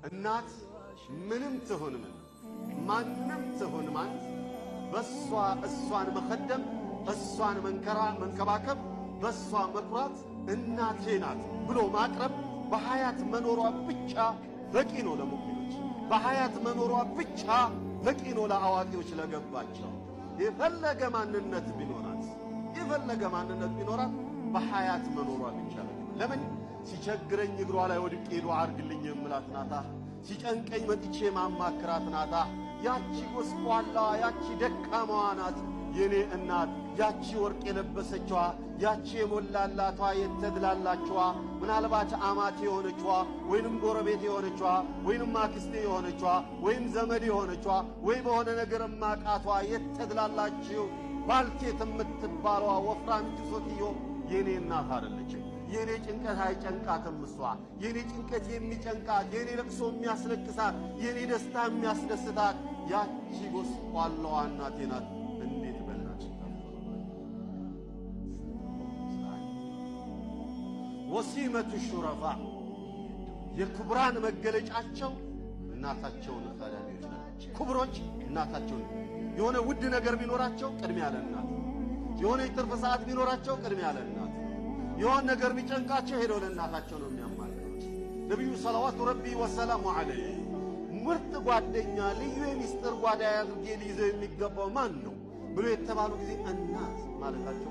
እናት ምንም ትሁን ምን ማንም ትሁን ማን እሷን መخدም እሷን መንከባከብ በሷ መኩራት እናቴ ናት ብሎ ማቅረብ በሐያት መኖሯ ብቻ በቂ ነው ለሙእሚኖች። በሐያት መኖሯ ብቻ በቂ ነው ለአዋቂዎች ለገባቸው። የፈለገ ማንነት ቢኖራት በሐያት መኖሯ ብቻ ነው። ለምን ሲቸግረኝ እግሯ ላይ ወድቄ ዱዓ አርግልኝ የምላት ናታ። ሲጨንቀኝ መጥቼ ማማክራት ናታ። ያቺ ጎስቋላ ያቺ ደካማዋ ናት የኔ እናት። ያቺ ወርቅ የለበሰችዋ ያቺ የሞላላቷ የተድላላችዋ ምናልባት አማቴ የሆነችዋ ወይንም ጎረቤት የሆነችዋ ወይንም አክስቴ የሆነችዋ ወይም ዘመድ የሆነችዋ ወይ በሆነ ነገር ማቃቷ የተድላላችሁ ባልቴት የምትባለዋ ወፍራምቱ ሶትዮ የኔ እናት አይደለችም። የኔ ጭንቀት አይጨንቃትም እሷ። የኔ ጭንቀት የሚጨንቃት፣ የኔ ለቅሶ የሚያስለቅሳት፣ የኔ ደስታ የሚያስደስታት ያቺ ጎስቋላዋ እናቴ ናት። እንዴት በላች ወሲመቱ ሹረፋ የክብራን መገለጫቸው እናታቸውን ፈላጊዎች ናቸው። ክብሮች እናታቸውን የሆነ ውድ ነገር ቢኖራቸው ቅድሚያ ለእናት፣ የሆነ የትርፍ ሰዓት ቢኖራቸው ቅድሚያ ለእናት፣ የሆነ ነገር ቢጨንቃቸው ሄደው ለእናታቸው ነው የሚያማክሩት። ነብዩ ሰለዋቱ ረቢ ወሰላሙ ዐለይሂ ምርጥ ጓደኛ ልዩ የሚስጥር ጓዳ ያድርጌ ሊይዘው የሚገባው ማን ነው ብሎ የተባሉ ጊዜ እናት ማለታቸው